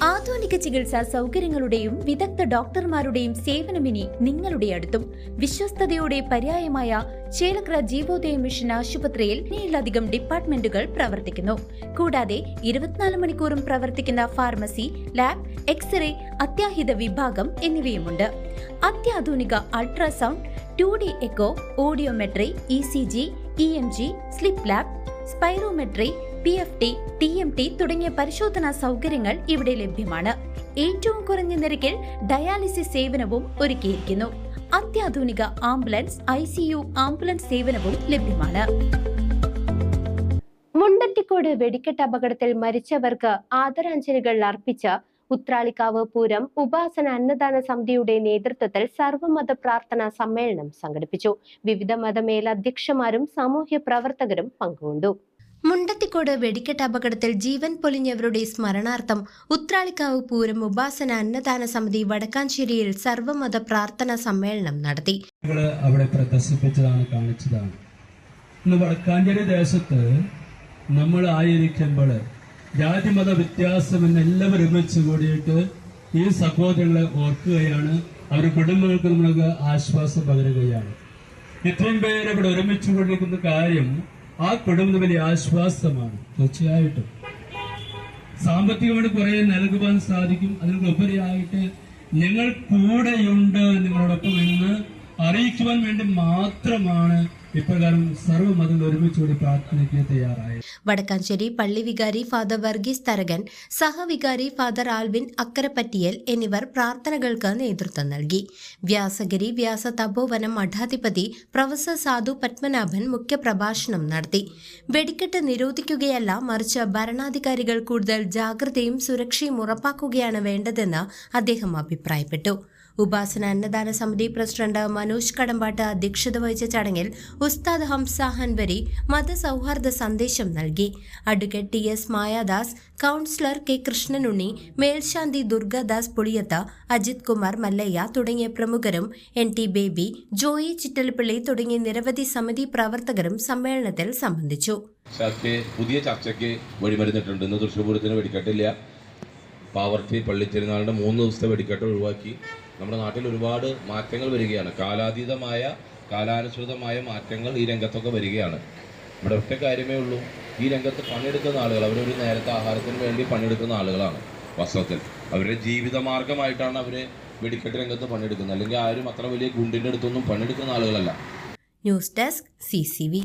ആധുനിക ചികിത്സാ സൗകര്യങ്ങളുടെയും വിദഗ്ധ ഡോക്ടർമാരുടെയും സേവനമിനി നിങ്ങളുടെ അടുത്തും. വിശ്വസ്തതയുടെ പര്യായമായ ചേലക്കര ജീവോദയ മിഷൻ ആശുപത്രിയിൽ 7ലധികം ഡിപ്പാർട്ട്മെന്റുകൾ പ്രവർത്തിക്കുന്നു. കൂടാതെ 24 മണിക്കൂറും പ്രവർത്തിക്കുന്ന ഫാർമസി, ലാബ്, എക്സ്റേ, അത്യാഹിത വിഭാഗം എന്നിവയുമുണ്ട്. അത്യാധുനിക ultrasound, 2D echo, audiometry, ECG, EMG, sleep lab, spirometry, PFT, TMT തുടങ്ങിയ പരിശോധനാ സൗകര്യങ്ങൾ ഇവിടെ ലഭ്യമാണ്. ഏറ്റവും കുറഞ്ഞ നിരക്കിൽ ഡയാലിസിസ് സേവനവും ഒരുക്കിയിരിക്കുന്നു. അത്യാധുനിക ആംബുലൻസ്, ICU ആംബുലൻസ് സേവനവും ലഭ്യമാണ്. മുണ്ടത്തിക്കോട് വെടിക്കെട്ട് അപകടത്തിൽ മരിച്ചവർക്ക് ആദരാഞ്ജലികൾ അർപ്പിച്ച ഉത്രാളിക്കാവ് പൂരം ഉപാസന അന്നദാന സമിതിയുടെ നേതൃത്വത്തിൽ സർവമത പ്രാർത്ഥനാ സമ്മേളനം സംഘടിപ്പിച്ചു. വിവിധ മതമേലധ്യക്ഷന്മാരും സാമൂഹ്യ പ്രവർത്തകരും പങ്കുകൊണ്ടു. മുണ്ടത്തിക്കോട് വെടിക്കെട്ട് അപകടത്തിൽ ജീവൻ പൊലിഞ്ഞവരുടെ സ്മരണാർത്ഥം ഉത്രാളിക്കാവ് പൂരം ഉപാസന അന്നദാന സമിതി വടക്കാഞ്ചേരിയിൽ സർവമത പ്രാർത്ഥനാ സമ്മേളനം നടത്തി. അവിടെ പ്രദർശിപ്പിച്ചതാണ്, കാണിച്ചതാണ്. ഇന്ന് വടക്കാഞ്ചേരി ദേശത്ത് നമ്മൾ ആയിരിക്കുമ്പോൾ ജാതിമത വ്യത്യാസമെന്ന് എല്ലാവരും ഒരുമിച്ച് കൂടിയിട്ട് ഈ സഹോദരങ്ങളെ ഓർക്കുകയാണ്. അവരുടെ കുടുംബങ്ങൾക്ക് നമ്മൾക്ക് ആശ്വാസം പകരുകയാണ്. ഇത്രയും പേര് ഇവിടെ ഒരുമിച്ച് കൊണ്ടിരിക്കുന്ന കാര്യം ആ കുടുംബത്തിന് വലിയ ആശ്വാസമാണ്. തീർച്ചയായിട്ടും സാമ്പത്തികമായിട്ട് കുറെ നൽകുവാൻ സാധിക്കും. അതിനുപരിയായിട്ട് ഞങ്ങൾ കൂടെയുണ്ട് നിങ്ങളോടൊപ്പം എന്ന് അറിയിക്കുവാൻ വേണ്ടി മാത്രമാണ് ഇപ്രകാരം സർവ്വമതം ഒരുമിച്ചുകൂടി പ്രാർത്ഥനയ്ക്ക് തയ്യാറായി. വടക്കാഞ്ചേരി പള്ളി വികാരി ഫാദർ വർഗീസ് തരകൻ, സഹവികാരി ഫാദർ ആൽവിൻ അക്കരപ്പറ്റിയൽ എന്നിവർ പ്രാർത്ഥനകൾക്ക് നേതൃത്വം നൽകി. വ്യാസഗിരി വ്യാസ തപോവനം മഠാധിപതി പ്രൊഫസർ സാധു പത്മനാഭൻ മുഖ്യപ്രഭാഷണം നടത്തി. വെടിക്കെട്ട് നിരോധിക്കുകയല്ല, മറിച്ച് ഭരണാധികാരികൾ കൂടുതൽ ജാഗ്രതയും സുരക്ഷയും ഉറപ്പാക്കുകയാണ് വേണ്ടതെന്ന് അദ്ദേഹം അഭിപ്രായപ്പെട്ടു. ഉപാസന അന്നദാന സമിതി പ്രസിഡന്റ് മനോജ് കടമ്പാട്ട് അധ്യക്ഷത വഹിച്ച ചടങ്ങിൽ ഉസ്താദ് ഹംസ ഹൻവരി മതസൗഹാർദ്ദ സന്ദേശം നൽകി. Advocate TS Mayadas, councillor K Krishnanunni, മേൽശാന്തി ദുർഗദാസ് പുളിയത്ത്, അജിത് കുമാർ മല്ലയ്യ തുടങ്ങിയ പ്രമുഖരും NT ബേബി, ജോയി ചിറ്റലപ്പള്ളി തുടങ്ങിയ നിരവധി സമിതി പ്രവർത്തകരും സമ്മേളനത്തിൽ സംബന്ധിച്ചു. പുതിയ ചർച്ചയ്ക്ക് വഴിമരുന്നിട്ടുണ്ട്. ഇന്ന് തൃശ്ശൂർ പൂരത്തിന് വെടിക്കെട്ടില്ല. പാവർട്ടി പള്ളിത്തിരുന്നാളിൻ്റെ 3 ദിവസത്തെ വെടിക്കെട്ട് ഒഴിവാക്കി. നമ്മുടെ നാട്ടിൽ ഒരുപാട് മാറ്റങ്ങൾ വരികയാണ്. കാലാതീതമായ കാലാനുസൃതമായ മാറ്റങ്ങൾ ഈ രംഗത്തൊക്കെ വരികയാണ്. ഇവിടെ ഒറ്റ കാര്യമേ ഉള്ളൂ, ഈ രംഗത്ത് പണിയെടുക്കുന്ന ആളുകൾ അവരൊരു നേരത്തെ ആഹാരത്തിന് വേണ്ടി പണിയെടുക്കുന്ന ആളുകളാണ്. വാസ്തവത്തിൽ അവരുടെ ജീവിതമാർഗമായിട്ടാണ് അവർ വെടിക്കെട്ട് രംഗത്ത് പണിയെടുക്കുന്നത്. അല്ലെങ്കിൽ ആരും അത്ര വലിയ ഗുണ്ടിൻ്റെ അടുത്തൊന്നും പണിയെടുക്കുന്ന ആളുകളല്ല. News desk CCV.